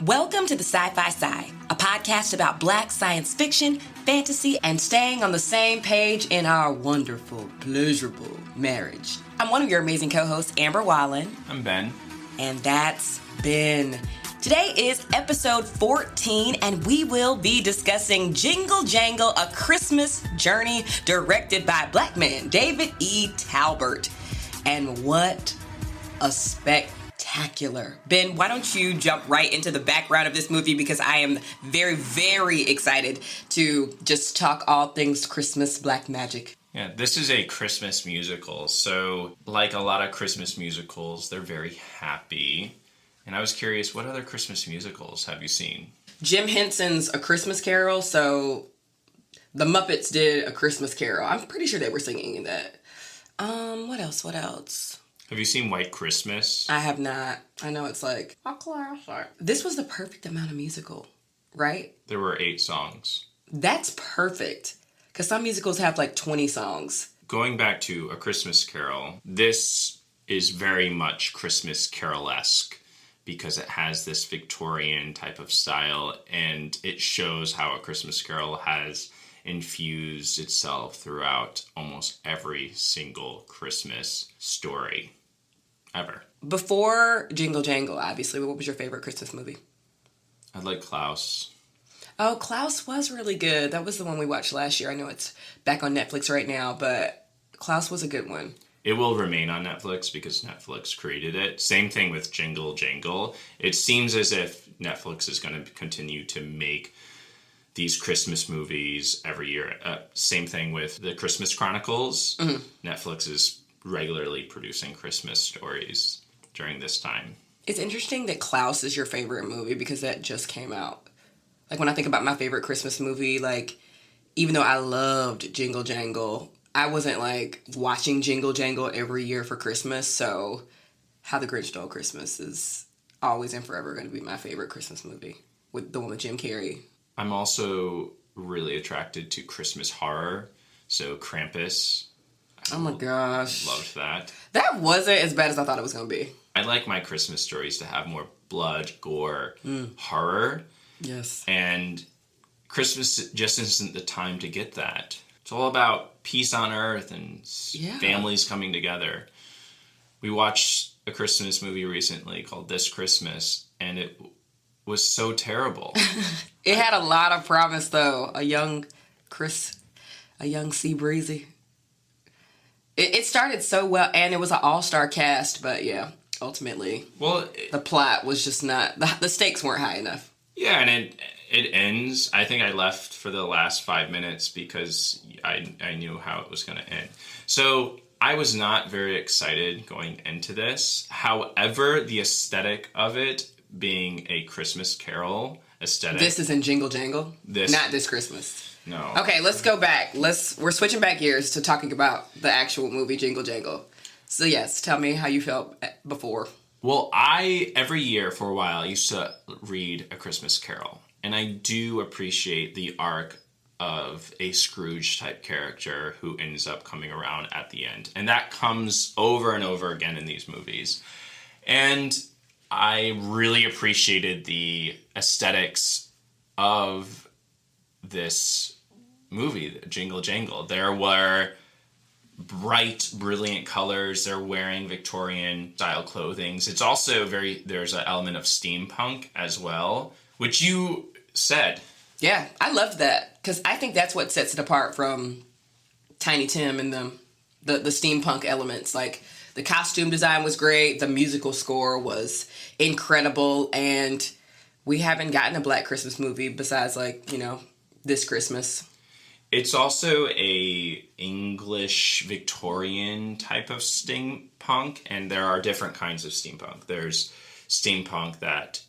Welcome to the Sci-Fi Sci, a podcast about Black science fiction, fantasy, and staying on the same page in our wonderful, pleasurable marriage. I'm one of your amazing co-hosts, Amber Wallen. I'm Ben. And that's Ben. Today is episode 14, and we will be discussing Jingle Jangle, A Christmas Journey, directed by Black man David E. Talbert. And what a spectacular. Ben, why don't you jump right into the background of this movie, because I am very, very excited to just talk all things Christmas Black magic. Yeah, this is a Christmas musical, so like a lot of Christmas musicals, they're very happy. And I was curious, what other Christmas musicals have you seen? Jim Henson's A Christmas Carol, so the Muppets did A Christmas Carol. I'm pretty sure they were singing in that. What else? Have you seen White Christmas? I have not. I know it's like a classic. This was the perfect amount of musical, right? There were 8 songs. That's perfect. Because some musicals have like 20 songs. Going back to A Christmas Carol, this is very much Christmas Carol-esque because it has this Victorian type of style, and it shows how A Christmas Carol has infused itself throughout almost every single Christmas story ever. Before Jingle Jangle, obviously, what was your favorite Christmas movie? I like Klaus. Oh, Klaus was really good. That was the one we watched last year. I know it's back on Netflix right now, but Klaus was a good one. It will remain on Netflix because Netflix created it. Same thing with Jingle Jangle. It seems as if Netflix is going to continue to make these Christmas movies every year. Same thing with the Christmas Chronicles. Mm-hmm. Netflix is regularly producing Christmas stories during this time. It's interesting that Klaus is your favorite movie because that just came out. Like, when I think about my favorite Christmas movie, like, even though I loved Jingle Jangle, I wasn't, like, watching Jingle Jangle every year for Christmas, so How the Grinch Stole Christmas is always and forever going to be my favorite Christmas movie, with the one with Jim Carrey. I'm also really attracted to Christmas horror, so Krampus. Oh my gosh. Loved that. That wasn't as bad as I thought it was going to be. I like my Christmas stories to have more blood, gore, horror. Yes. And Christmas just isn't the time to get that. It's all about peace on earth and families coming together. We watched a Christmas movie recently called This Christmas, and it was so terrible. It had a lot of promise, though. A young Sea Breezy. It started so well, and it was an all-star cast, but yeah, ultimately, the plot was just not, the stakes weren't high enough. Yeah, and it ends. I think I left for the last 5 minutes because I knew how it was going to end. So I was not very excited going into this. However, the aesthetic of it being a Christmas Carol aesthetic. This is in Jingle Jangle? Not This Christmas. No. Okay, let's go back. We're switching back gears to talking about the actual movie Jingle Jangle. So yes, tell me how you felt before. Well, every year for a while, used to read A Christmas Carol. And I do appreciate the arc of a Scrooge-type character who ends up coming around at the end. And that comes over and over again in these movies. And I really appreciated the aesthetics of this movie, Jingle Jangle. There were bright, brilliant colors. They're wearing Victorian style clothing. It's also there's an element of steampunk as well, which you said. Yeah, I loved that because I think that's what sets it apart from Tiny Tim and the steampunk elements. Like, the costume design was great. The musical score was incredible. And we haven't gotten a Black Christmas movie besides, like, This Christmas. It's also a English Victorian type of steampunk, and there are different kinds of steampunk. There's steampunk that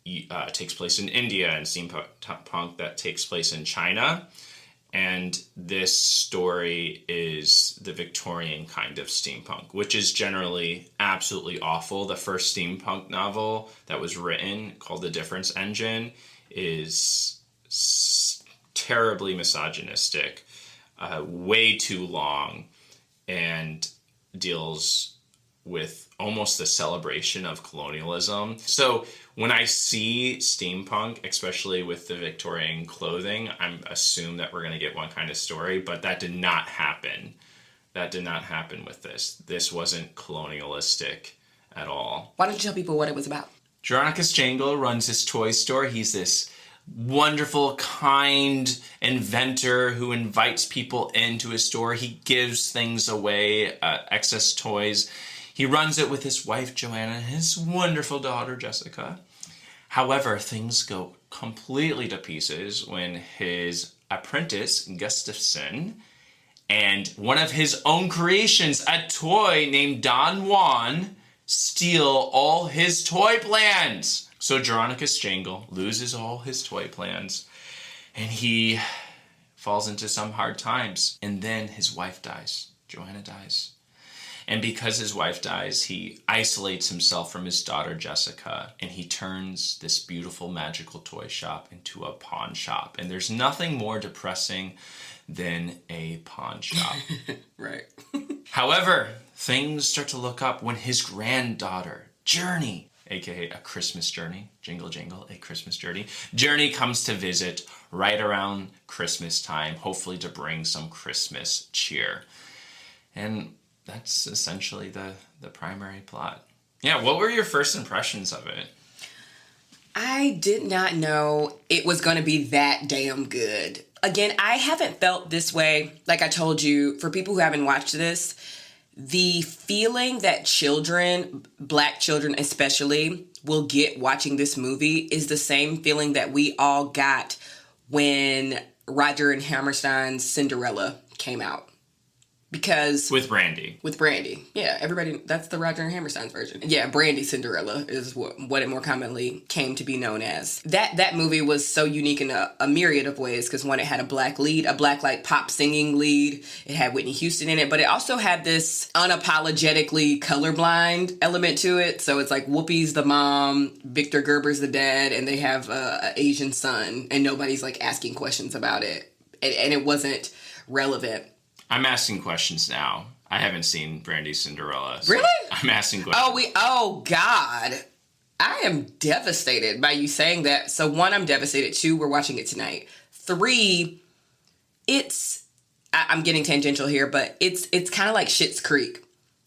takes place in India and steampunk that takes place in China. And this story is the Victorian kind of steampunk, which is generally absolutely awful. The first steampunk novel that was written, called The Difference Engine, is terribly misogynistic, way too long, and deals with almost the celebration of colonialism. So when I see steampunk, especially with the Victorian clothing, I assume that we're going to get one kind of story, but that did not happen. That did not happen with this. This wasn't colonialistic at all. Why don't you tell people what it was about? Jeronicus Jangle runs his toy store. He's this wonderful, kind inventor who invites people into his store. He gives things away, excess toys. He runs it with his wife, Joanna, and his wonderful daughter, Jessica. However, things go completely to pieces when his apprentice, Gustafson, and one of his own creations, a toy named Don Juan, steal all his toy plans. So Jeronicus Jangle loses all his toy plans, and he falls into some hard times. And then his wife dies. Joanna dies. And because his wife dies, he isolates himself from his daughter, Jessica, and he turns this beautiful magical toy shop into a pawn shop. And there's nothing more depressing than a pawn shop. Right. However, things start to look up when his granddaughter, Journey, aka A Christmas Journey, Jingle Jangle, A Christmas Journey, Journey comes to visit right around Christmas time, hopefully to bring some Christmas cheer. And that's essentially the primary plot. Yeah, what were your first impressions of it? I did not know it was going to be that damn good. Again, I haven't felt this way. Like I told you, for people who haven't watched this, the feeling that children, Black children especially, will get watching this movie is the same feeling that we all got when Roger and Hammerstein's Cinderella came out. Because with Brandy. Yeah, everybody, that's the Roger and Hammerstein's version. Yeah, Brandy Cinderella is what it more commonly came to be known as. That movie was so unique in a myriad of ways, because one, it had a black lead, a black like pop singing lead. It had Whitney Houston in it, but it also had this unapologetically colorblind element to it. So it's like Whoopi's the mom, Victor Gerber's the dad, and they have an Asian son, and nobody's like asking questions about it. And it wasn't relevant. I'm asking questions now. I haven't seen Brandy's Cinderella. So really? I'm asking questions. Oh, God. I am devastated by you saying that. So, 1, I'm devastated. 2, we're watching it tonight. 3, I'm getting tangential here, but it's kind of like Schitt's Creek.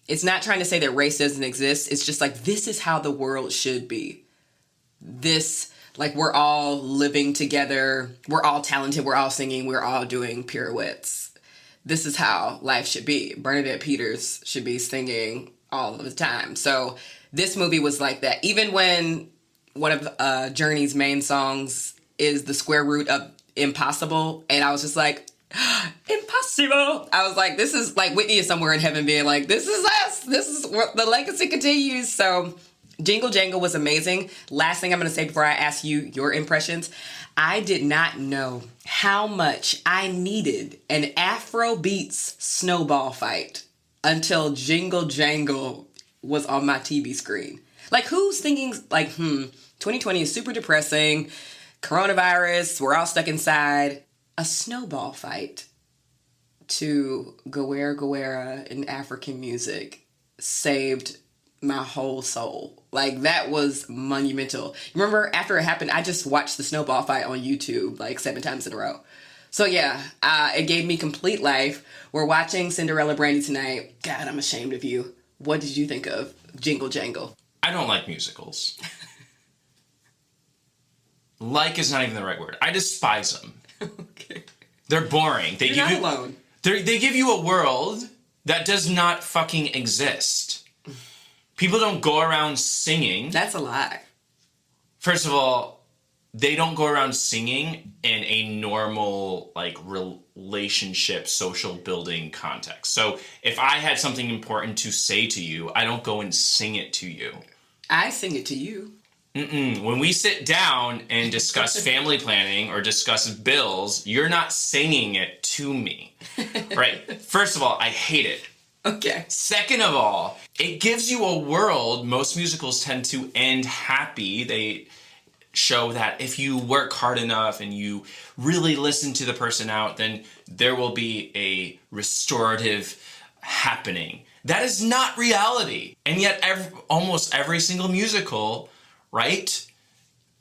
It's not trying to say that race doesn't exist. It's just like, this is how the world should be. This, like, we're all living together. We're all talented. We're all singing. We're all doing pirouettes. This is how life should be. Bernadette Peters should be singing all of the time. So this movie was like that. Even when one of Journey's main songs is the square root of impossible, and I was just like, impossible. I was like, this is like Whitney is somewhere in heaven being like, this is us. This is what the legacy continues. So Jingle Jangle was amazing. Last thing I'm going to say before I ask you your impressions. I did not know how much I needed an Afrobeats snowball fight until Jingle Jangle was on my TV screen. Like, who's thinking, like, 2020 is super depressing, coronavirus, we're all stuck inside. A snowball fight to Gawera Gawera in African music saved my whole soul. Like, that was monumental. Remember, after it happened, I just watched the snowball fight on YouTube like 7 times in a row. So yeah, it gave me complete life. We're watching Cinderella Brandy tonight. God, I'm ashamed of you. What did you think of Jingle Jangle? I don't like musicals. Like is not even the right word. I despise them. Okay. They're boring. You're not alone. They give you a world that does not fucking exist. People don't go around singing. That's a lie. First of all, they don't go around singing in a normal, like, relationship, social building context. So if I had something important to say to you, I don't go and sing it to you. I sing it to you. When we sit down and discuss family planning or discuss bills, you're not singing it to me. Right? First of all, I hate it. Okay. Second of all, it gives you a world. Most musicals tend to end happy. They show that if you work hard enough and you really listen to the person out, then there will be a restorative happening. That is not reality. And yet almost every single musical, right?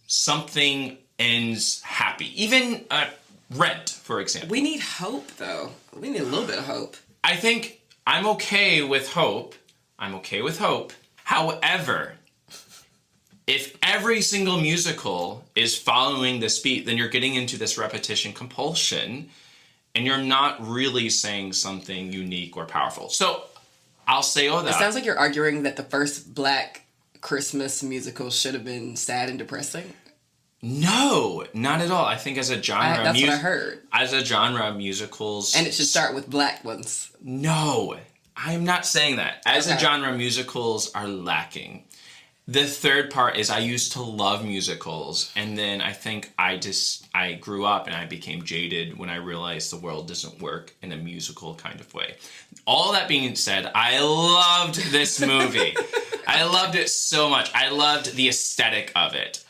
Something ends happy. Even Rent, for example. We need hope, though. We need a little bit of hope. I think I'm okay with hope. However, if every single musical is following this beat, then you're getting into this repetition compulsion, and you're not really saying something unique or powerful. So I'll say all that. It sounds like you're arguing that the first Black Christmas musical should have been sad and depressing. No, not at all. I think as a genre... That's what I heard. As a genre, musicals... And it should start with Black ones. No, I'm not saying that. As a genre, musicals are lacking. The third part is I used to love musicals, and then I think I grew up and I became jaded when I realized the world doesn't work in a musical kind of way. All that being said, I loved this movie. I loved it so much. I loved the aesthetic of it.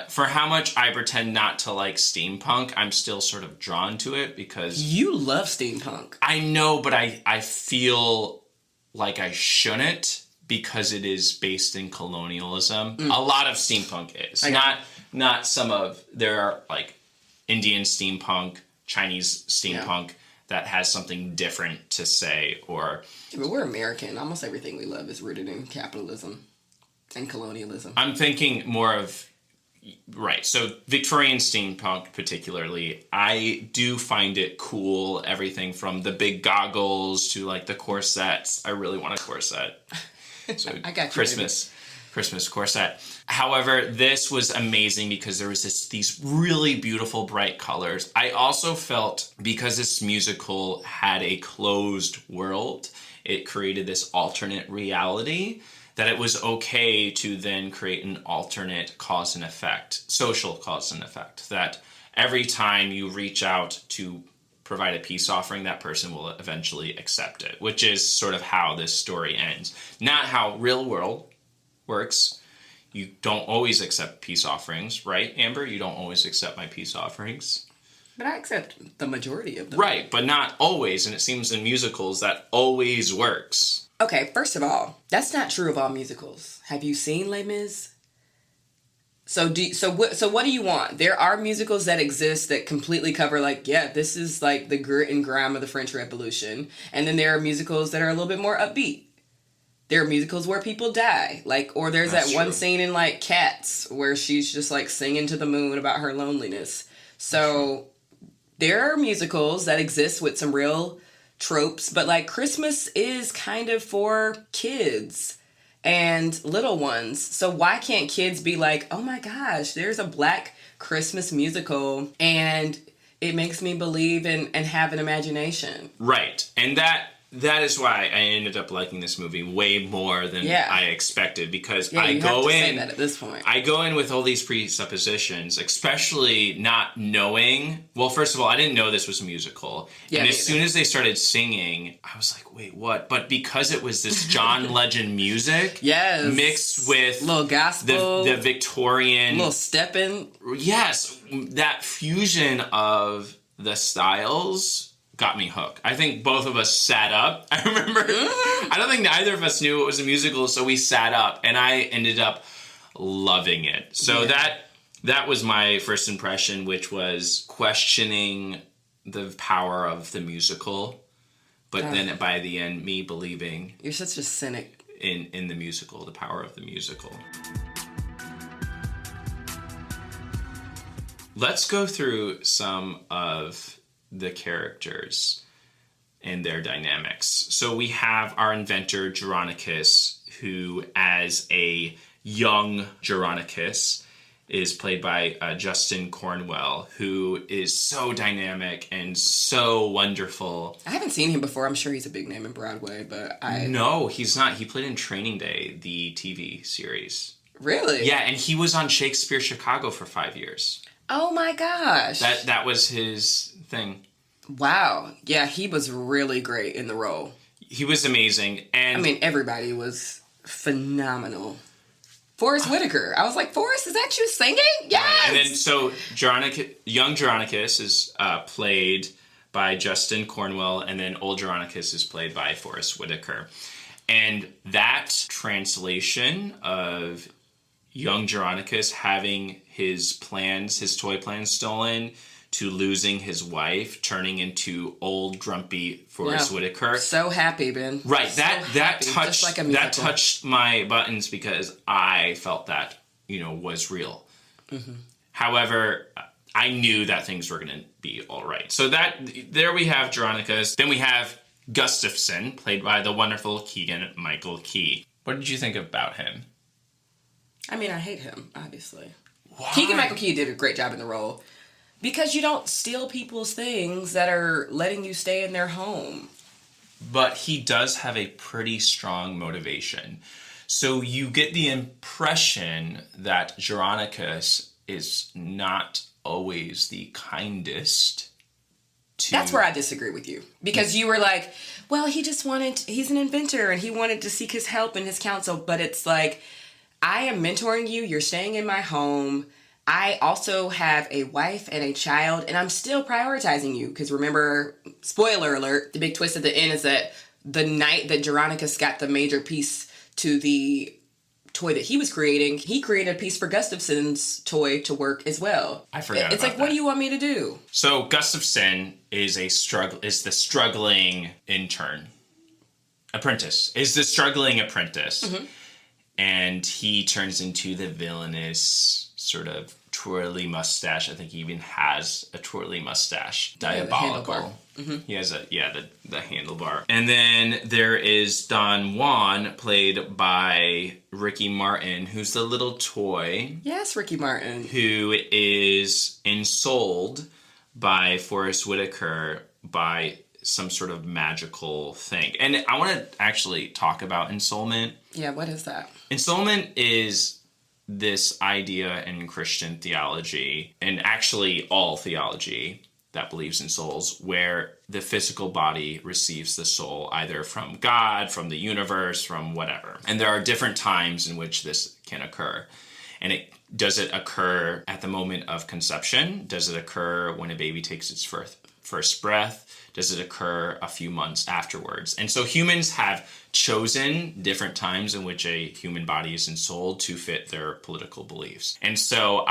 For how much I pretend not to like steampunk, I'm still sort of drawn to it because... You love steampunk. I know, but I feel like I shouldn't because it is based in colonialism. A lot of steampunk is. Not some of... There are like Indian steampunk, Chinese steampunk that has something different to say or... Yeah, but we're American. Almost everything we love is rooted in capitalism and colonialism. I'm thinking more of... Right, so Victorian steampunk particularly, I do find it cool, everything from the big goggles to like the corsets. I really want a corset. So I got you, Christmas corset. However, this was amazing because there was these really beautiful bright colors. I also felt because this musical had a closed world, it created this alternate reality that it was okay to then create an alternate cause and effect, social cause and effect, that every time you reach out to provide a peace offering, that person will eventually accept it, which is sort of how this story ends. Not how real world works. You don't always accept peace offerings, right, Amber? You don't always accept my peace offerings. But I accept the majority of them. Right, but not always, and it seems in musicals that always works. Okay, first of all, that's not true of all musicals. Have you seen Les Mis? So what do you want? There are musicals that exist that completely cover this is like the grit and grime of the French Revolution. And then there are musicals that are a little bit more upbeat. There are musicals where people die. Or there's that one scene in Cats where she's just singing to the moon about her loneliness. So there are musicals that exist with some real tropes, but Christmas is kind of for kids and little ones. So why can't kids be oh my gosh, there's a Black Christmas musical and it makes me believe and have an imagination. Right. And that is why I ended up liking this movie way more than I expected, because I go in say that at this point. I go in with all these presuppositions, especially not knowing. Well, first of all, I didn't know this was a musical. Yeah, and as soon as they started singing, I was like, wait, what? But because it was this John Legend music mixed with little gospel, the Victorian little stepping. Yes, that fusion of the styles got me hooked. I think both of us sat up. I remember, I don't think neither of us knew it was a musical, so we sat up, and I ended up loving it. So that was my first impression, which was questioning the power of the musical, but then by the end, me believing... You're such a cynic. In the musical, the power of the musical. Let's go through some of the characters and their dynamics. So we have our inventor, Geronicus, who as a young Geronicus is played by Justin Cornwell, who is so dynamic and so wonderful. I haven't seen him before. I'm sure he's a big name in Broadway, but No, he's not. He played in Training Day, the TV series. Really? Yeah, and he was on Shakespeare Chicago for 5 years. Oh my gosh. That was his thing. Wow. Yeah, he was really great in the role. He was amazing. And everybody was phenomenal. Forrest Whitaker. I was like, Forrest, is that you singing? Yes! Right. And then, so, young Geronicus is played by Justin Cornwell, and then old Geronicus is played by Forrest Whitaker. And that translation of young Geronicus having his toy plans stolen, to losing his wife, turning into old grumpy Forrest Whitaker. So happy, Ben. Right. So That touched like that touched my buttons because I felt that, was real. Mm-hmm. However, I knew that things were going to be all right. So there we have Geronicus. Then we have Gustafson, played by the wonderful Keegan-Michael Key. What did you think about him? I mean, I hate him, obviously. Why? Keegan-Michael Key did a great job in the role. Because you don't steal people's things that are letting you stay in their home. But he does have a pretty strong motivation. So you get the impression that Geronicus is not always the kindest to... That's where I disagree with you. Because you were like, well, he's an inventor and he wanted to seek his help and his counsel. But it's like, I am mentoring you. You're staying in my home. I also have a wife and a child, and I'm still prioritizing you. Because remember, spoiler alert, the big twist at the end is that the night that Geronicus got the major piece to the toy that he was creating, he created a piece for Gustafson's toy to work as well. I forgot It's about like, what do you want me to do? So Gustafson is the struggling apprentice. Mm-hmm. And he turns into the villainous sort of twirly mustache. I think he even has a twirly mustache. Diabolical. Mm-hmm. He has the handlebar. And then there is Don Juan, played by Ricky Martin, who's the little toy. Yes, Ricky Martin. Who is ensouled by Forrest Whitaker by some sort of magical thing. And I want to actually talk about ensoulment. Yeah, what is that? Ensoulment is this idea in Christian theology, and actually all theology that believes in souls, where the physical body receives the soul either from God, from the universe, from whatever. And there are different times in which this can occur. And does it occur at the moment of conception? Does it occur when a baby takes its first breath? Does it occur a few months afterwards? And so humans have chosen different times in which a human body is ensouled to fit their political beliefs. And so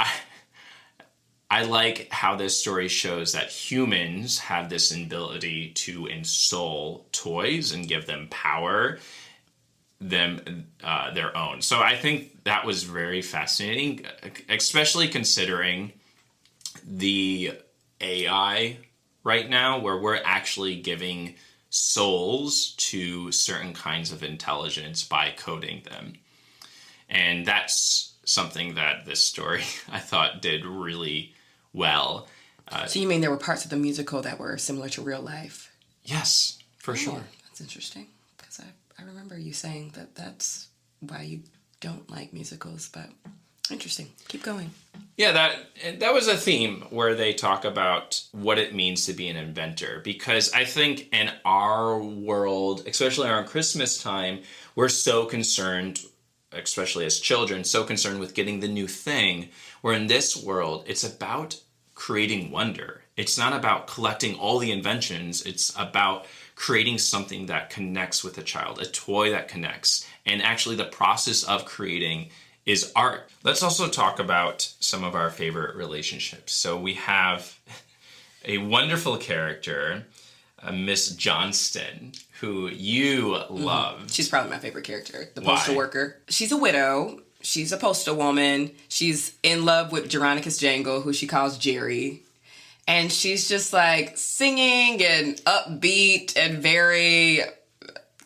I like how this story shows that humans have this ability to ensoul toys and give them power, their own. So I think that was very fascinating, especially considering the AI right now, where we're actually giving souls to certain kinds of intelligence by coding them. And that's something that this story, I thought, did really well. So you mean there were parts of the musical that were similar to real life? Yes, for sure. That's interesting, because I remember you saying that that's why you don't like musicals, but interesting. Keep going. Yeah, that was a theme where they talk about what it means to be an inventor. Because I think in our world, especially around Christmas time, we're so concerned, especially as children, so concerned with getting the new thing. Where in this world, it's about creating wonder. It's not about collecting all the inventions. It's about creating something that connects with a child, a toy that connects. And actually the process of creating is art. Let's also talk about some of our favorite relationships. So we have a wonderful character, Miss Johnston, who you love. She's probably my favorite character, the postal worker. She's a widow. She's a postal woman. She's in love with Jingle Jangle, who she calls Jerry. And she's just like singing and upbeat and very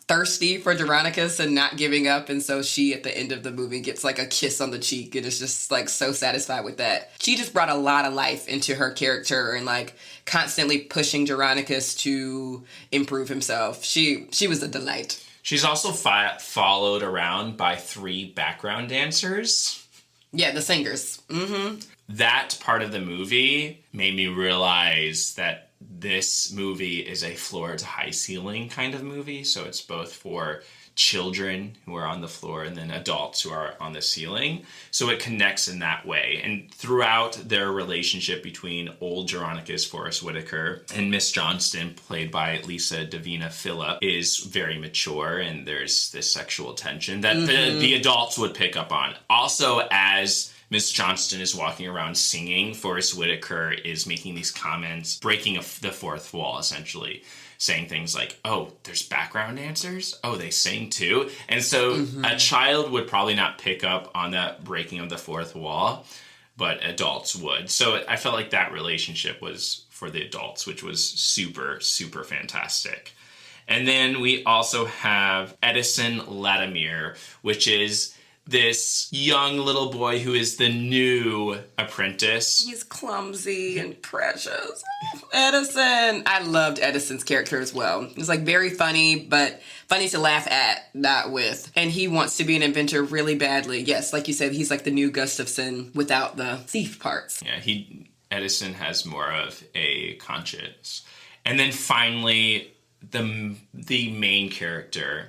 thirsty for Geronicus and not giving up. And so she, at the end of the movie, gets like a kiss on the cheek and is just like so satisfied with that. She just brought a lot of life into her character and like constantly pushing Geronicus to improve himself. She was a delight. She's also followed around by 3 background dancers. Yeah, the singers. Mm-hmm. That part of the movie made me realize that this movie is a floor to high ceiling kind of movie. So it's both for children who are on the floor and then adults who are on the ceiling. So it connects in that way. And throughout their relationship between old Geronicus Forrest Whitaker and Miss Johnston, played by Lisa Davina Phillip, is very mature, and there's this sexual tension that the adults would pick up on. Also, as Miss Johnston is walking around singing, Forrest Whitaker is making these comments, breaking the fourth wall, essentially, saying things like, oh, there's background dancers? Oh, they sing too? And so a child would probably not pick up on that breaking of the fourth wall, but adults would. So I felt like that relationship was for the adults, which was super, super fantastic. And then we also have Edison Latimer, which is this young little boy who is the new apprentice. He's clumsy and precious. Edison. I loved Edison's character as well. He was like very funny, but funny to laugh at, not with. And he wants to be an inventor really badly. Yes, like you said, he's like the new Gustafson without the thief parts. Yeah, Edison has more of a conscience. And then finally, the main character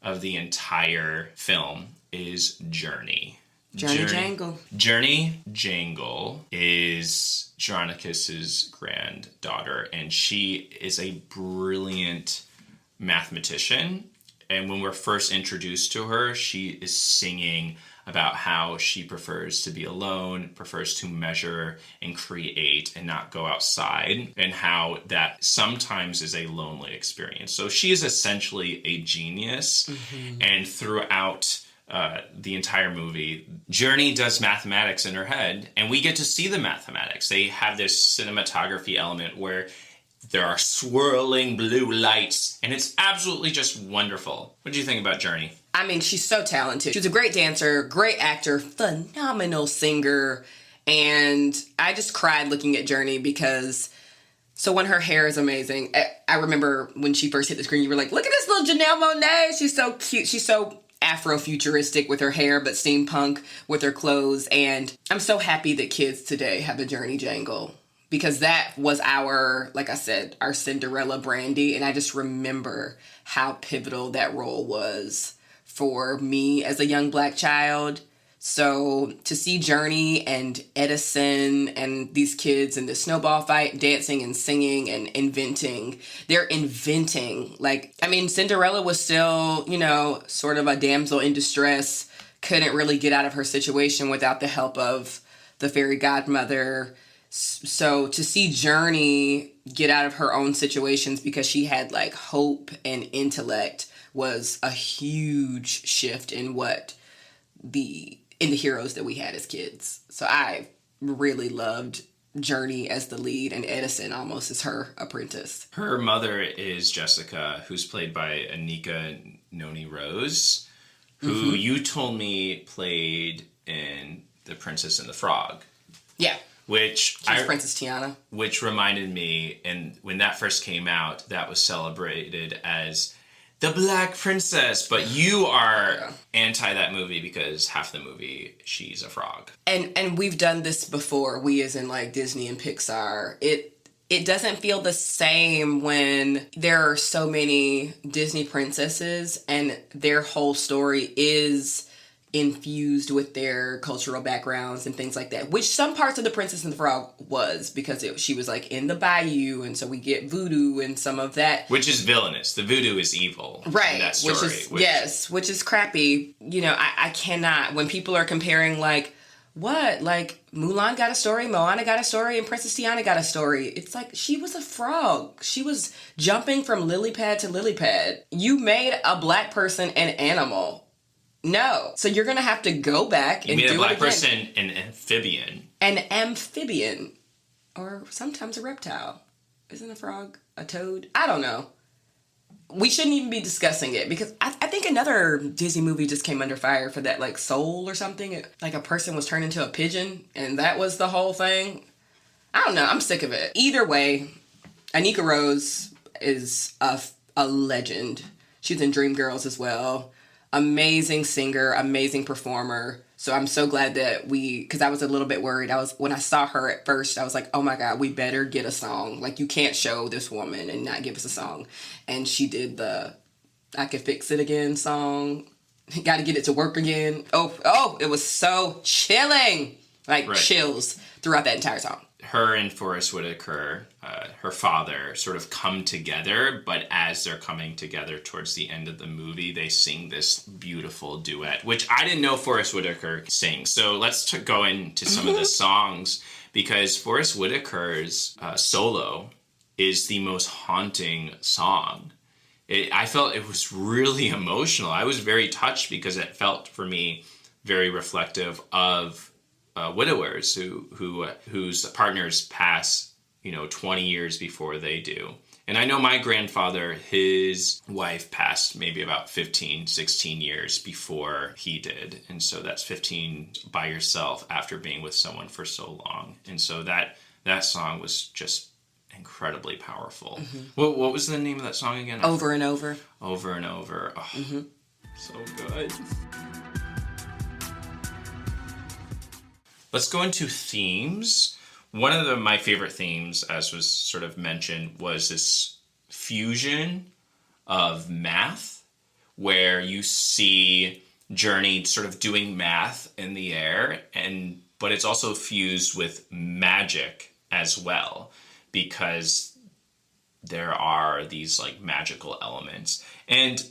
of the entire film is Journey. Journey Jangle. Journey Jangle is Geronicus's granddaughter, and she is a brilliant mathematician. And when we're first introduced to her, she is singing about how she prefers to be alone, prefers to measure and create and not go outside, and how that sometimes is a lonely experience. So she is essentially a genius, and throughout the entire movie, Journey does mathematics in her head, and we get to see the mathematics. They have this cinematography element where there are swirling blue lights, and it's absolutely just wonderful. What do you think about Journey? I mean, she's so talented. She's a great dancer, great actor, phenomenal singer, and I just cried looking at Journey because, so when her hair is amazing, I remember when she first hit the screen, you were like, look at this little Janelle Monáe. She's so cute. She's so Afro-futuristic with her hair, but steampunk with her clothes. And I'm so happy that kids today have a Journey Jangle, because that was our, like I said, our Cinderella Brandy. And I just remember how pivotal that role was for me as a young Black child. So to see Journey and Edison and these kids in the snowball fight, dancing and singing and inventing, they're inventing. Like, I mean, Cinderella was still, sort of a damsel in distress, couldn't really get out of her situation without the help of the fairy godmother. So to see Journey get out of her own situations because she had like hope and intellect was a huge shift in the heroes that we had as kids. So I really loved Journey as the lead and Edison almost as her apprentice. Her mother is Jessica, who's played by Anika Noni Rose, who you told me played in The Princess and the Frog. Yeah. She's Princess Tiana. Which reminded me, and when that first came out, that was celebrated as the Black Princess, but you are anti that movie because half the movie she's a frog. And we've done this before. We as in like Disney and Pixar. It doesn't feel the same when there are so many Disney princesses and their whole story is infused with their cultural backgrounds and things like that, which some parts of The Princess and the Frog was, because she was like in the bayou, and so we get voodoo and some of that, which is villainous. The voodoo is evil, right? In that story, which is crappy. I cannot, when people are comparing like Mulan got a story, Moana got a story, and Princess Tiana got a story. It's like, she was a frog. She was jumping from lily pad to lily pad. You made a Black person an animal. No. So you're going to have to go back and do it again. You made a Black person an amphibian. An amphibian. Or sometimes a reptile. Isn't a frog a toad? I don't know. We shouldn't even be discussing it, because I think another Disney movie just came under fire for that, like Soul or something. Like a person was turned into a pigeon, and that was the whole thing. I don't know. I'm sick of it. Either way, Anika Rose is a legend. She's in Dreamgirls as well. Amazing singer, amazing performer. So I'm so glad that because I was a little bit worried. When I saw her at first, I was like, oh my God, we better get a song. Like, you can't show this woman and not give us a song. And she did the I Can Fix It Again song. Got to Get It to Work Again. Oh, it was so chilling. Like chills throughout that entire song. Her and Forrest Whitaker, her father, sort of come together, but as they're coming together towards the end of the movie, they sing this beautiful duet, which I didn't know Forrest Whitaker sings. So let's go into some of the songs, because Forrest Whitaker's solo is the most haunting song. I felt it was really emotional. I was very touched because it felt, for me, very reflective of widowers whose partners pass, 20 years before they do. And I know my grandfather, his wife passed maybe about 15, 16 years before he did. And so that's 15 by yourself after being with someone for so long. And so that song was just incredibly powerful. What was the name of that song again? Over and Over. Over and Over. Oh, so good. Let's go into themes. One of my favorite themes, as was sort of mentioned, was this fusion of math, where you see Journey sort of doing math in the air, but it's also fused with magic as well, because there are these like magical elements. And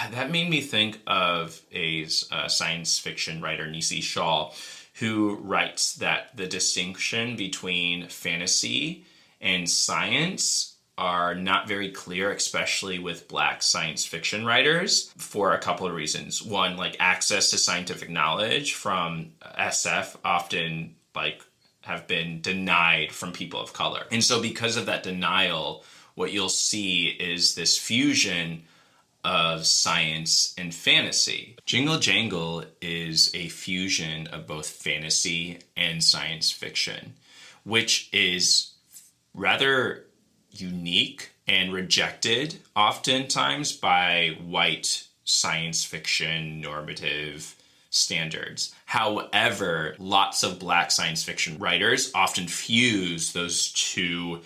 that made me think of a science fiction writer, Nisi Shaw, who writes that the distinction between fantasy and science are not very clear, especially with Black science fiction writers, for a couple of reasons. One, like access to scientific knowledge from SF often have been denied from people of color. And so because of that denial, what you'll see is this fusion of science and fantasy. Jingle Jangle is a fusion of both fantasy and science fiction, which is rather unique and rejected oftentimes by white science fiction normative standards. However, lots of Black science fiction writers often fuse those two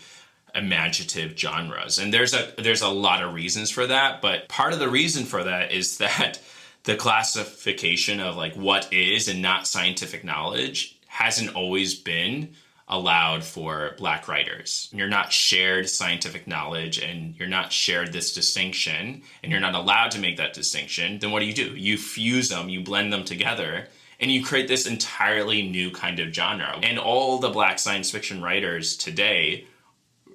imaginative genres. And there's a lot of reasons for that, but part of the reason for that is that the classification of like what is and not scientific knowledge hasn't always been allowed for Black writers. You're not shared scientific knowledge and you're not shared this distinction and you're not allowed to make that distinction, then what do? You fuse them, you blend them together, and you create this entirely new kind of genre. And all the Black science fiction writers today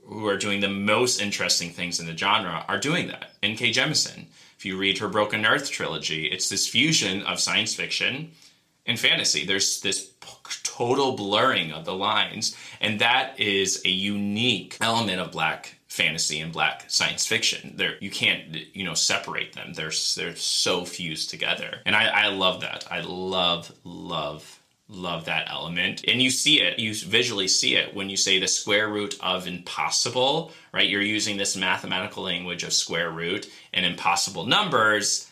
who are doing the most interesting things in the genre are doing that. N.K. Jemisin, if you read her Broken Earth trilogy, it's this fusion of science fiction and fantasy. There's this total blurring of the lines, and that is a unique element of Black fantasy and Black science fiction. You can't, separate them. They're so fused together. And I love that. I love that element. And you see it, you visually see it when you say the square root of impossible, right? You're using this mathematical language of square root and impossible numbers,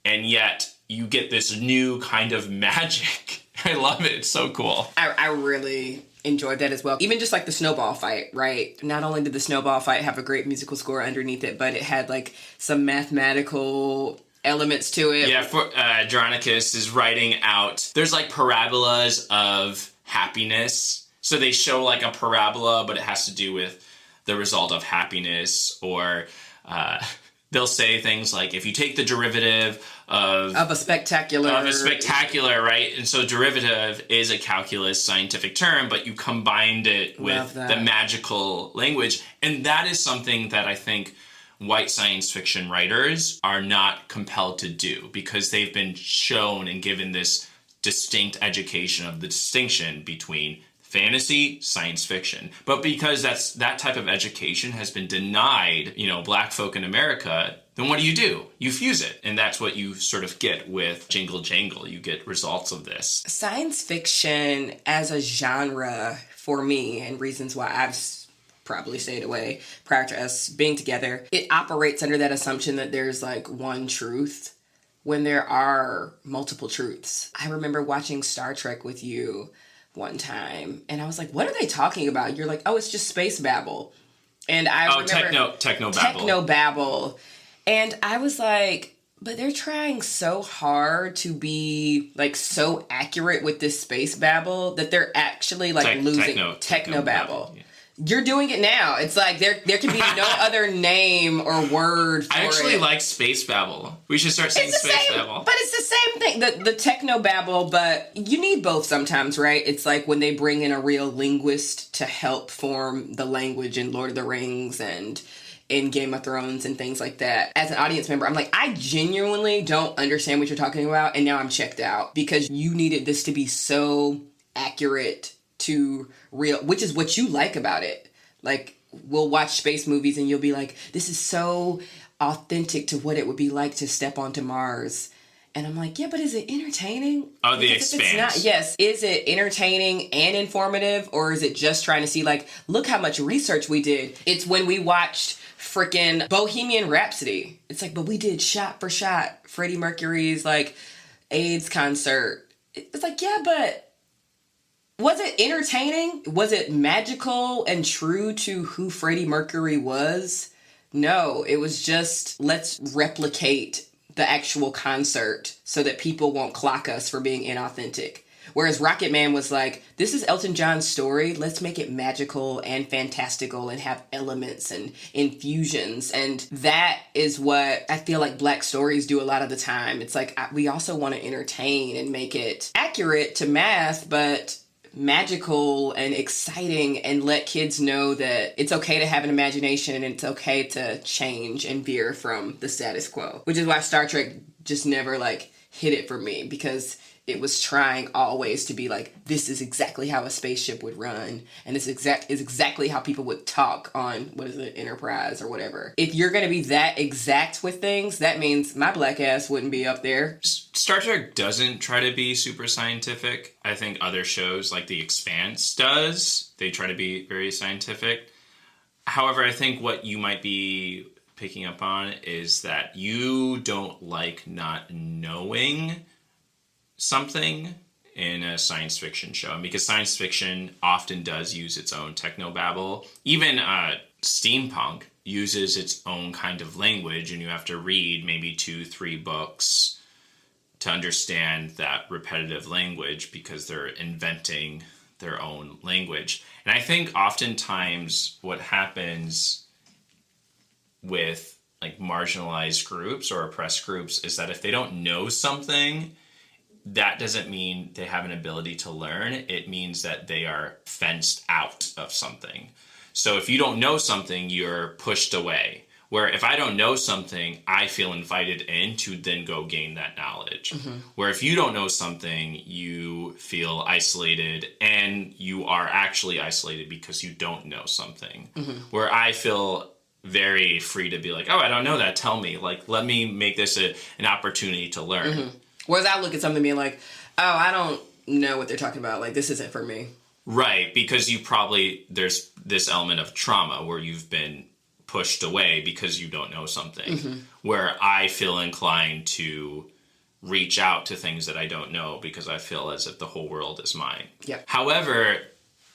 and yet you get this new kind of magic. I love it. It's so cool. I really enjoyed that as well. Even just like the snowball fight, right? Not only did the snowball fight have a great musical score underneath it, but it had like some mathematical elements to it. Yeah, for Andronicus is writing out, there's like parabolas of happiness. So they show like a parabola, but it has to do with the result of happiness, or they'll say things like, if you take the derivative of a spectacular, right? And so derivative is a calculus scientific term, but you combined it with the magical language. And that is something that I think white science fiction writers are not compelled to do, because they've been shown and given this distinct education of the distinction between fantasy, science fiction. But because that type of education has been denied, Black folk in America, then what do? You fuse it. And that's what you sort of get with Jingle Jangle. You get results of this. Science fiction as a genre, for me, and reasons why I've probably stayed away prior to us being together, it operates under that assumption that there's like one truth when there are multiple truths. I remember watching Star Trek with you one time, and I was like, what are they talking about? You're like, oh, it's just space babble. And I remember techno babble. Techno babble. And I was like, But they're trying so hard to be like so accurate with this space babble that they're actually like losing techno babble. Yeah. You're doing it now. It's like there can be no other name or word for it. I actually like space babble. We should start saying space babble. But it's the same thing. The techno babble, but you need both sometimes, right? It's like when they bring in a real linguist to help form the language in Lord of the Rings and in Game of Thrones and things like that. As an audience member, I'm like, I genuinely don't understand what you're talking about, and now I'm checked out because you needed this to be so accurate to real, which is what you like about it. Like, we'll watch space movies and you'll be like, this is so authentic to what it would be like to step onto Mars. And I'm like, yeah, but is it entertaining? Oh, The Expanse. Yes. Is it entertaining and informative, or is it just trying to see, like, look how much research we did? It's when we watched freaking Bohemian Rhapsody. It's like, but we did shot for shot Freddie Mercury's, like, AIDS concert. It's like, yeah, but was it entertaining? Was it magical and true to who Freddie Mercury was? No, it was just, let's replicate the actual concert so that people won't clock us for being inauthentic. Whereas Rocket Man was like, this is Elton John's story. Let's make it magical and fantastical and have elements and infusions. And that is what I feel like Black stories do a lot of the time. It's like, we also want to entertain and make it accurate to math, but magical and exciting, and let kids know that it's okay to have an imagination and it's okay to change and veer from the status quo. Which is why Star Trek just never like hit it for me, because it was trying always to be like, this is exactly how a spaceship would run, and this is exactly how people would talk on, what is it, Enterprise or whatever. If you're going to be that exact with things, that means my black ass wouldn't be up there. Star Trek doesn't try to be super scientific. I think other shows like The Expanse does. They try to be very scientific. However, I think what you might be picking up on is that you don't like not knowing something in a science fiction show. And because science fiction often does use its own technobabble, even steampunk uses its own kind of language, and you have to read maybe 2-3 books to understand that repetitive language because they're inventing their own language. And I think oftentimes what happens with like marginalized groups or oppressed groups is that if they don't know something, that doesn't mean they have an ability to learn. It means that they are fenced out of something. So if you don't know something, you're pushed away. Where if I don't know something, I feel invited in to then go gain that knowledge. Mm-hmm. Where if you don't know something, you feel isolated, and you are actually isolated because you don't know something. Mm-hmm. Where I feel very free to be like, oh, I don't know that, tell me. Like, let me make this an opportunity to learn. Mm-hmm. Whereas I look at something being like, oh, I don't know what they're talking about. Like, this isn't for me. Right, because there's this element of trauma where you've been pushed away because you don't know something. Mm-hmm. Where I feel inclined to reach out to things that I don't know because I feel as if the whole world is mine. Yep. However,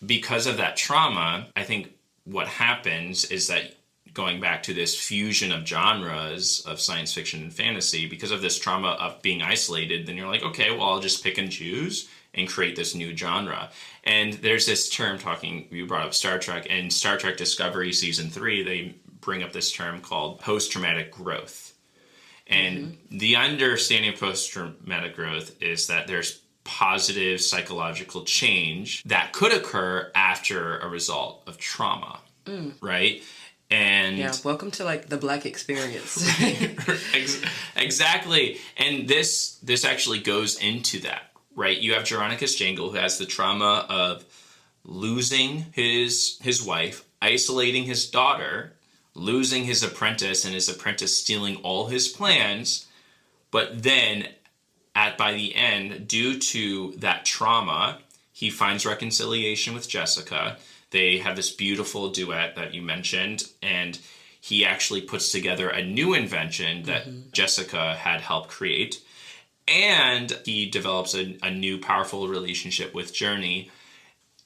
because of that trauma, I think what happens is that going back to this fusion of genres of science fiction and fantasy, because of this trauma of being isolated, then you're like, okay, well, I'll just pick and choose and create this new genre. And there's this term you brought up Star Trek, and Star Trek Discovery Season 3, they bring up this term called post-traumatic growth. And the understanding of post-traumatic growth is that there's positive psychological change that could occur after a result of trauma, right? And yeah, welcome to like the Black experience. Exactly. And this actually goes into that, right? You have Jeronicus Jangle, who has the trauma of losing his wife, isolating his daughter, losing his apprentice, and his apprentice stealing all his plans. But then by the end, due to that trauma, he finds reconciliation with Jessica. They have this beautiful duet that you mentioned, and he actually puts together a new invention that Jessica had helped create. And he develops a new powerful relationship with Journey,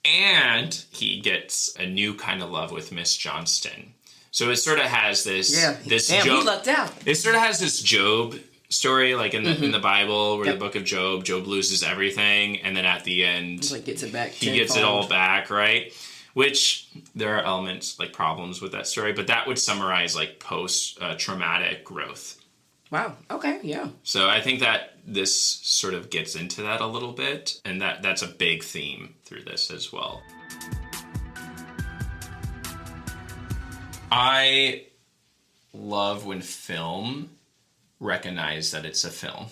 and he gets a new kind of love with Miss Johnston. So it sort of has this... he lucked out. It sort of has this Job story, like in the Bible, where the book of Job loses everything, and then at the end, It's like gets it back. he gets it all back, right? Which there are elements, like problems with that story, but that would summarize like post-traumatic growth. Wow. Okay. Yeah. So I think that this sort of gets into that a little bit, and that's a big theme through this as well. I love when film recognize that it's a film.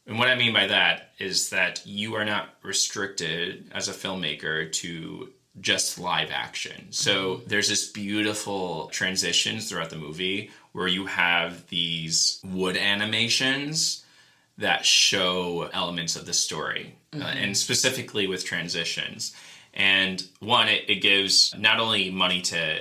And what I mean by that is that you are not restricted as a filmmaker to just live action. So there's this beautiful transitions throughout the movie where you have these wood animations that show elements of the story, and specifically with transitions. And one, it gives not only money to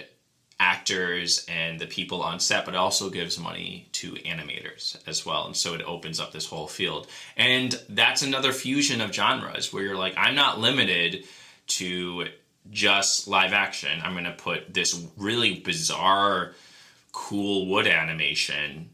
actors and the people on set, but it also gives money to animators as well. And so it opens up this whole field. And that's another fusion of genres where you're like, I'm not limited to just live action. I'm going to put this really bizarre, cool wood animation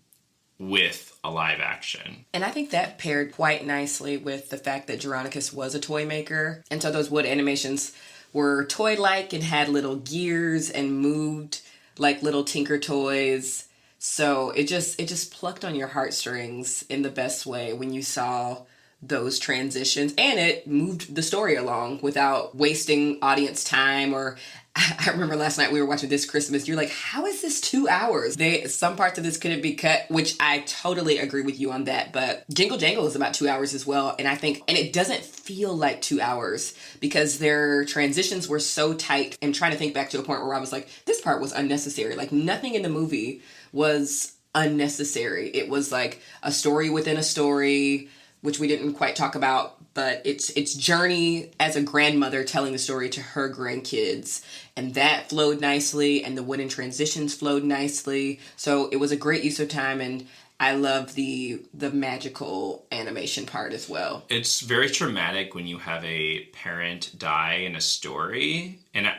with a live action. And I think that paired quite nicely with the fact that Jeronicus was a toy maker. And so those wood animations were toy-like and had little gears and moved like little Tinker toys. So it just plucked on your heartstrings in the best way when you saw those transitions, and it moved the story along without wasting audience time. Or I remember last night we were watching This Christmas. You're like, how is this 2 hours? Some parts of this couldn't be cut, which I totally agree with you on that. But Jingle Jangle is about 2 hours as well. And it doesn't feel like 2 hours because their transitions were so tight. I'm trying to think back to a point where I was like, this part was unnecessary. Like nothing in the movie was unnecessary. It was like a story within a story, which we didn't quite talk about, but it's journey as a grandmother telling the story to her grandkids. And that flowed nicely, and the wooden transitions flowed nicely. So it was a great use of time, and I love the magical animation part as well. It's very traumatic when you have a parent die in a story, and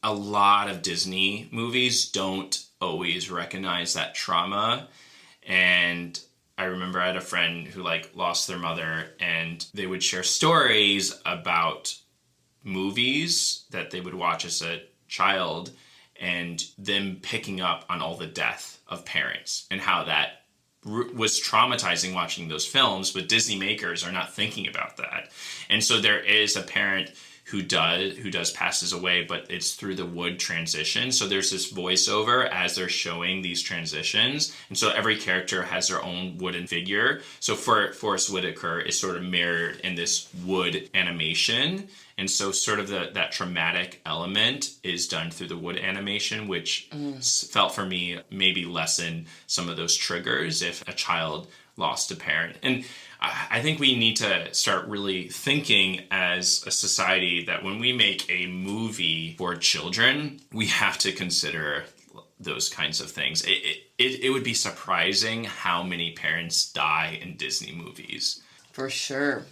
a lot of Disney movies don't always recognize that trauma. And I remember I had a friend who lost their mother, and they would share stories about movies that they would watch as a child and them picking up on all the death of parents and how that was traumatizing watching those films, but Disney makers are not thinking about that. And so there is a parent who passes away, but it's through the wood transition. So there's this voiceover as they're showing these transitions. And so every character has their own wooden figure. So for Forrest Whitaker is sort of mirrored in this wood animation. And so sort of that traumatic element is done through the wood animation, which felt for me maybe lessen some of those triggers if a child lost a parent. And I think we need to start really thinking as a society that when we make a movie for children, we have to consider those kinds of things. It would be surprising how many parents die in Disney movies. For sure.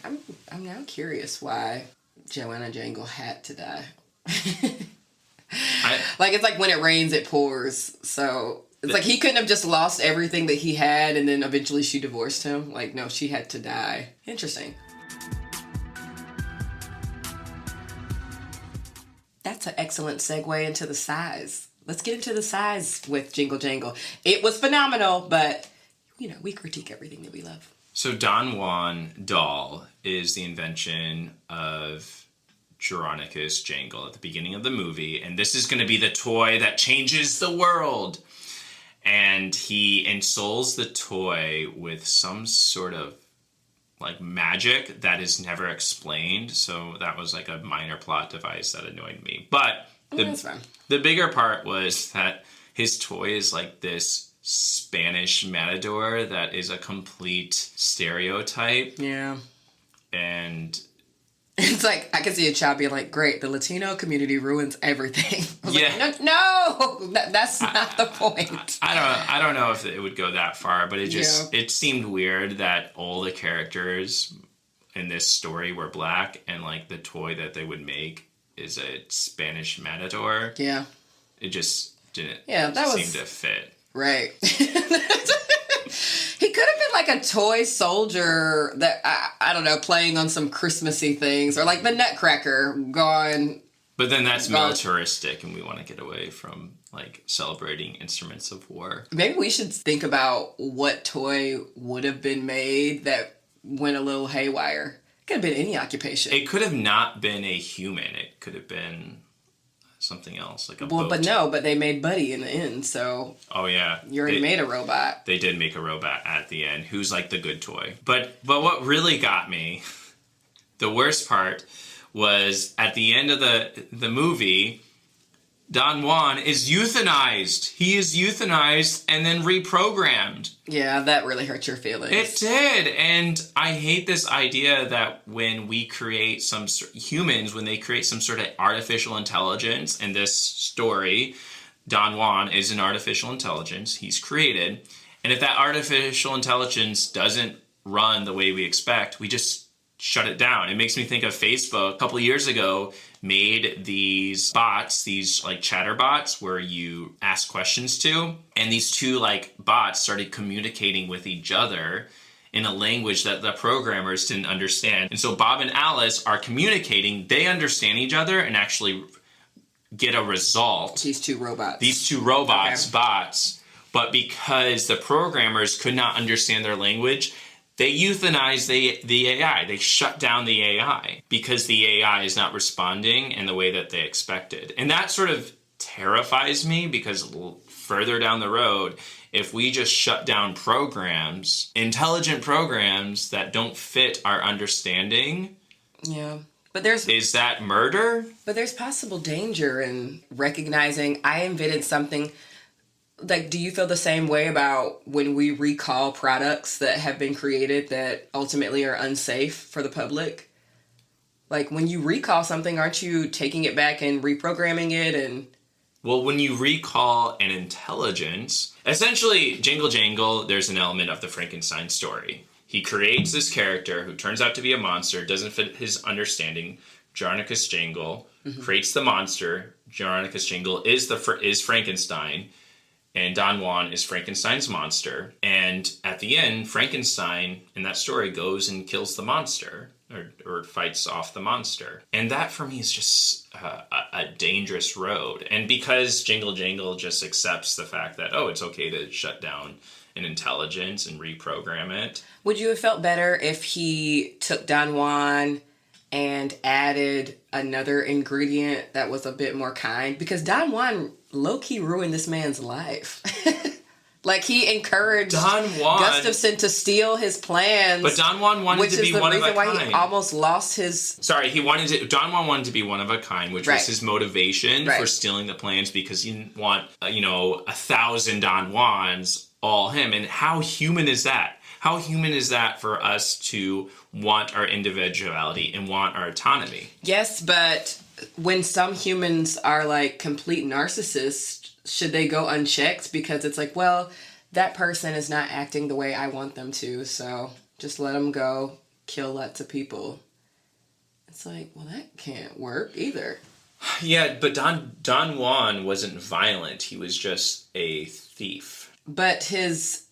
I'm now curious why Joanna Jangle had to die. It's like when it rains, it pours. So it's like he couldn't have just lost everything that he had and then eventually she divorced him. Like, no, she had to die. Interesting. That's an excellent segue into the size. Let's get into the size with Jingle Jangle. It was phenomenal, but, we critique everything that we love. So Don Juan doll is the invention of Jeronicus Jangle at the beginning of the movie. And this is going to be the toy that changes the world. And he ensouls the toy with some sort of magic that is never explained. So that was a minor plot device that annoyed me. But the bigger part was that his toy is this Spanish matador that is a complete stereotype. Yeah. And it's I can see a child being like, great, the Latino community ruins everything. Yeah. No, that's not the point. I don't know if it would go that far, but it seemed weird that all the characters in this story were black and the toy that they would make is a Spanish matador. Yeah. It just didn't seem to fit. Right. like a toy soldier that, I don't know, playing on some Christmassy things, or like the Nutcracker going... But then that's militaristic, and we want to get away from, like, celebrating instruments of war. Maybe we should think about what toy would have been made that went a little haywire. It could have been any occupation. It could have not been a human. It could have been something else, like a boat. But they made Buddy in the end, so... Oh, yeah. You already made a robot. They did make a robot at the end, who's, like, the good toy. But what really got me, the worst part... was at the end of the movie, Don Juan is euthanized. He is euthanized and then reprogrammed. Yeah, that really hurt your feelings. It did. And I hate this idea that when we create humans, when they create some sort of artificial intelligence, in this story, Don Juan is an artificial intelligence he's created. And if that artificial intelligence doesn't run the way we expect, we just shut it down. It makes me think of Facebook a couple of years ago made these bots, these like chatter bots where you ask questions to, and these two like bots started communicating with each other in a language that the programmers didn't understand. And so Bob and Alice are communicating, they understand each other and actually get a result. These two robots, okay. Bots, but because the programmers could not understand their language, they euthanize the AI. They shut down the AI because the AI is not responding in the way that they expected. And that sort of terrifies me because further down the road, if we just shut down programs, intelligent programs that don't fit our understanding, yeah. Is that murder? But there's possible danger in recognizing I invented something. Like, do you feel the same way about when we recall products that have been created that ultimately are unsafe for the public? Like, when you recall something, aren't you taking it back and reprogramming it? And well, when you recall an intelligence, essentially, Jingle Jangle, there's an element of the Frankenstein story. He creates this character who turns out to be a monster, doesn't fit his understanding. Jarnicus Jangle creates the monster. Jarnicus Jangle is Frankenstein. And Don Juan is Frankenstein's monster. And at the end, Frankenstein, in that story, goes and kills the monster. Or fights off the monster. And that, for me, is just a dangerous road. And because Jingle Jangle just accepts the fact that, oh, it's okay to shut down an intelligence and reprogram it. Would you have felt better if he took Don Juan and added another ingredient that was a bit more kind? Because Don Juan low-key ruined this man's life. Like, he encouraged Gustafson to steal his plans. But Don Juan wanted to be one of a kind. Which is the reason why he almost lost his... Sorry, Don Juan wanted to be one of a kind, which was his motivation for stealing the plans, because he didn't want, 1,000 Don Juans, all him. And how human is that? How human is that for us to want our individuality and want our autonomy? Yes, but when some humans are, like, complete narcissists, should they go unchecked? Because it's like, well, that person is not acting the way I want them to, so just let them go, kill lots of people. It's like, well, that can't work either. Yeah, but Don Juan wasn't violent. He was just a thief. But his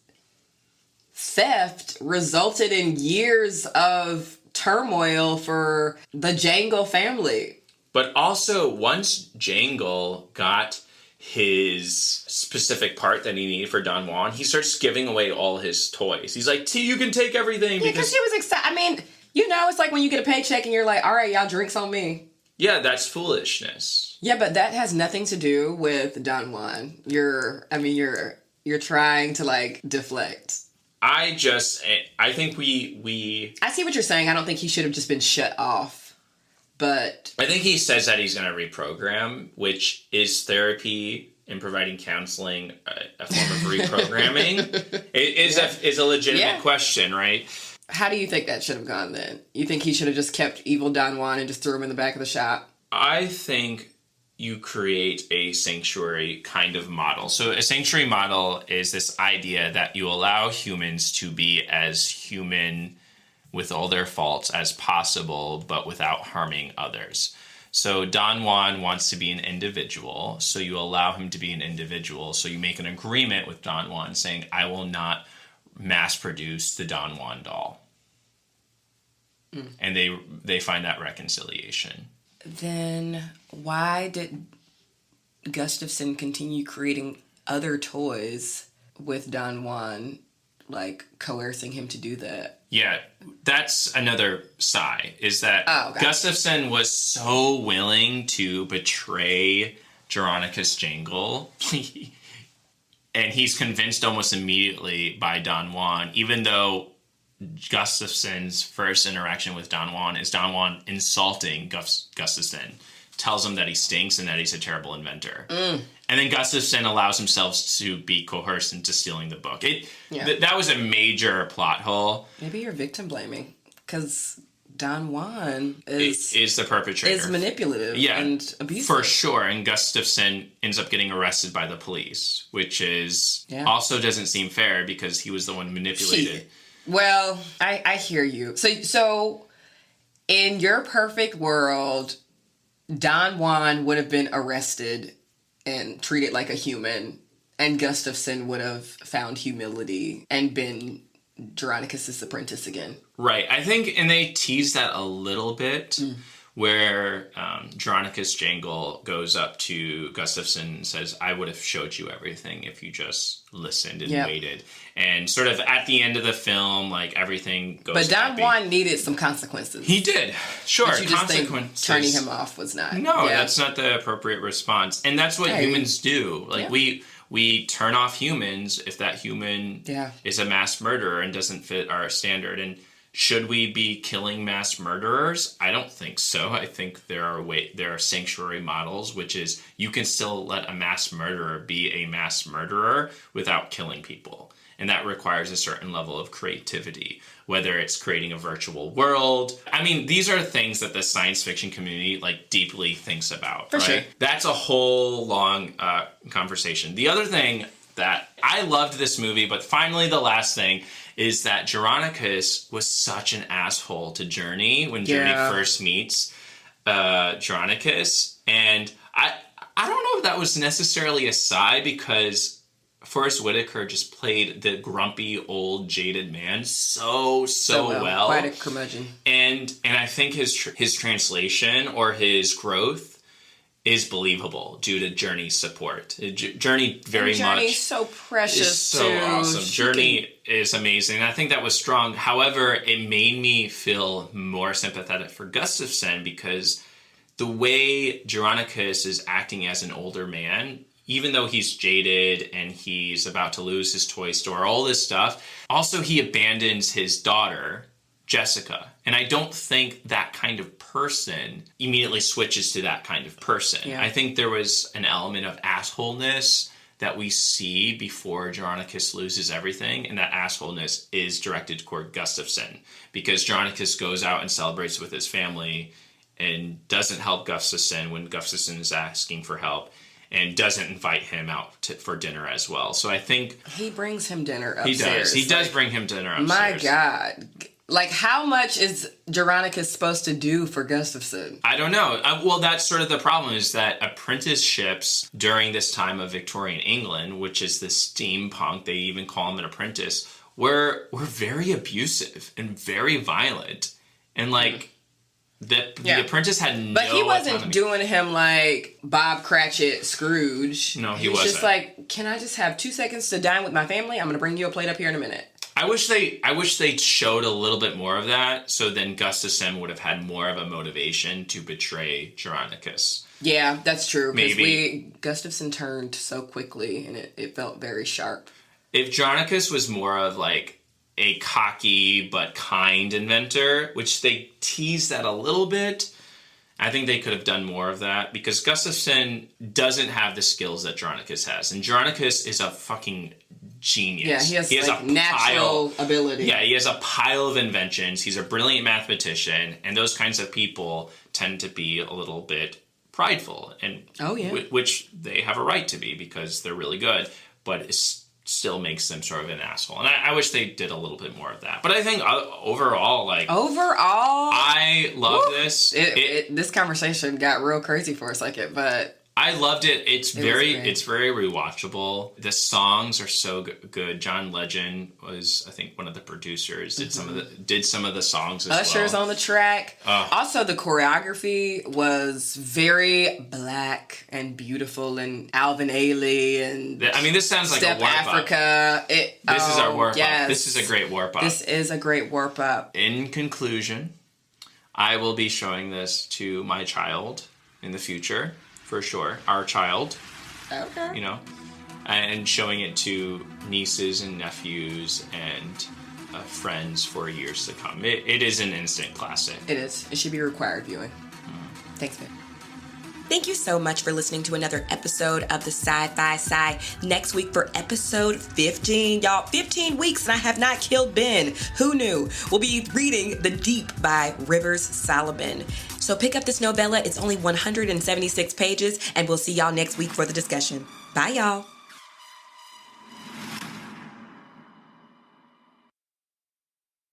theft resulted in years of turmoil for the Jangle family. But also, once Jangle got his specific part that he needed for Don Juan, he starts giving away all his toys. He's like, you can take everything. Yeah, because she was excited. I mean, it's like when you get a paycheck and you're like, all right, y'all, drinks on me. Yeah, that's foolishness. Yeah, but that has nothing to do with Don Juan. You're trying to, like, deflect. I think we... I see what you're saying. I don't think he should have just been shut off. But I think he says that he's going to reprogram, which is therapy and providing counseling a form of reprogramming. It is a legitimate question, right? How do you think that should have gone then? You think he should have just kept evil Don Juan and just threw him in the back of the shop? I think you create a sanctuary kind of model. So a sanctuary model is this idea that you allow humans to be as human with all their faults as possible, but without harming others. So Don Juan wants to be an individual, so you allow him to be an individual. So you make an agreement with Don Juan saying, I will not mass-produce the Don Juan doll. And they find that reconciliation. Then why did Gustafson continue creating other toys with Don Juan, like coercing him to do that? Yeah, that's another side, is that Gustafson was so willing to betray Jeronicus Jangle, and he's convinced almost immediately by Don Juan, even though Gustafson's first interaction with Don Juan is Don Juan insulting Gustafson, tells him that he stinks and that he's a terrible inventor. And then Gustafson allows himself to be coerced into stealing the book. That was a major plot hole. Maybe you're victim blaming, because Don Juan is the perpetrator. Is manipulative and abusive. For sure. And Gustafson ends up getting arrested by the police, which is also doesn't seem fair because he was the one manipulated. Well, I hear you. So in your perfect world, Don Juan would have been arrested and treated like a human, and Gustafson would have found humility and been Jeronicus' apprentice again. Right. I think, and they tease that a little bit, where Jeronicus Jangle goes up to Gustafson and says, I would have showed you everything if you just listened and waited. And sort of at the end of the film, like, everything goes But Don Juan needed some consequences. He did. Sure. But you just think turning him off was not. No, that's not the appropriate response. And that's what humans do. Like, we turn off humans if that human is a mass murderer and doesn't fit our standard. And should we be killing mass murderers? I don't think so. I think there are sanctuary models, which is you can still let a mass murderer be a mass murderer without killing people. And that requires a certain level of creativity, whether it's creating a virtual world. I mean, these are things that the science fiction community deeply thinks about. For sure. That's a whole long conversation. The other thing that I loved this movie, but finally the last thing, is that Jeronicus was such an asshole to Journey when Journey first meets Jeronicus. And I don't know if that was necessarily a sigh, because Forrest Whitaker just played the grumpy, old, jaded man so well. Quite a curmudgeon. And I think his translation or his growth is believable due to Journey's support. Journey Journey's so precious. Is so awesome. Journey is amazing. I think that was strong. However, it made me feel more sympathetic for Gustafson, because the way Jeronicus is acting as an older man, even though he's jaded and he's about to lose his toy store, all this stuff, also he abandons his daughter, Jessica. And I don't think that kind of person immediately switches to that kind of person. I think there was an element of assholeness that we see before Jeronicus loses everything, and that assholeness is directed toward Gustafson, because Jeronicus goes out and celebrates with his family and doesn't help Gustafson when Gustafson is asking for help, and doesn't invite him out for dinner as well. So I think he brings him dinner upstairs. He does bring him dinner upstairs. My God. How much is Jeronicus supposed to do for Gustafson? I don't know. Well, that's sort of the problem, is that apprenticeships during this time of Victorian England, which is the steampunk, they even call him an apprentice, were very abusive and very violent. And the apprentice had no But he wasn't autonomy. doing him like Bob Cratchit Scrooge. No, he was wasn't. just like, can I just have 2 seconds to dine with my family? I'm going to bring you a plate up here in a minute. I wish they showed a little bit more of that, so then Gustafson would have had more of a motivation to betray Jeronicus. Yeah, that's true. Maybe Gustafson turned so quickly, and it felt very sharp. If Jeronicus was more of a cocky but kind inventor, which they teased that a little bit, I think they could have done more of that, because Gustafson doesn't have the skills that Jeronicus has, and Jeronicus is a fucking genius. Yeah, he has a natural ability. Yeah, he has a pile of inventions. He's a brilliant mathematician, and those kinds of people tend to be a little bit prideful, and which they have a right to be, because they're really good, but it still makes them sort of an asshole. And I wish they did a little bit more of that. But I think overall, I love this. This conversation got real crazy for a second, but I loved it. It's very rewatchable. The songs are so good. John Legend was, I think, one of the producers. Did some of the songs as well. Usher's on the track. Also, the choreography was very black and beautiful, and Alvin Ailey and this sounds like Step a warp Africa. Up. This is our warp yes. up. This is a great warp up. This is a great warp up. In conclusion, I will be showing this to my child in the future. For sure. Our child. Okay. And showing it to nieces and nephews and friends for years to come. It is an instant classic. It is. It should be required viewing. Thanks, man. Thank you so much for listening to another episode of the Sci-Fi Sci. Next week for episode 15. Y'all, 15 weeks and I have not killed Ben. Who knew? We'll be reading The Deep by Rivers Solomon. So pick up this novella. It's only 176 pages, and we'll see y'all next week for the discussion. Bye, y'all.